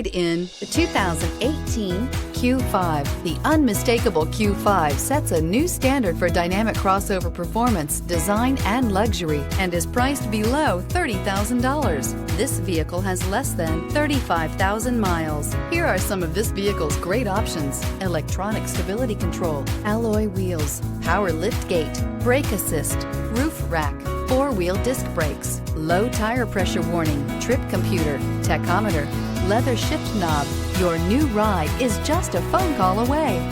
In the 2018 Q5. The unmistakable Q5 sets a new standard for dynamic crossover performance, design, and luxury, and is priced below $30,000. This vehicle has less than 35,000 miles. Here are some of this vehicle's great options: electronic stability control, alloy wheels, power lift gate, brake assist, roof rack, four-wheel disc brakes, low tire pressure warning, trip computer, tachometer, leather shift knob. Your new ride is just a phone call away.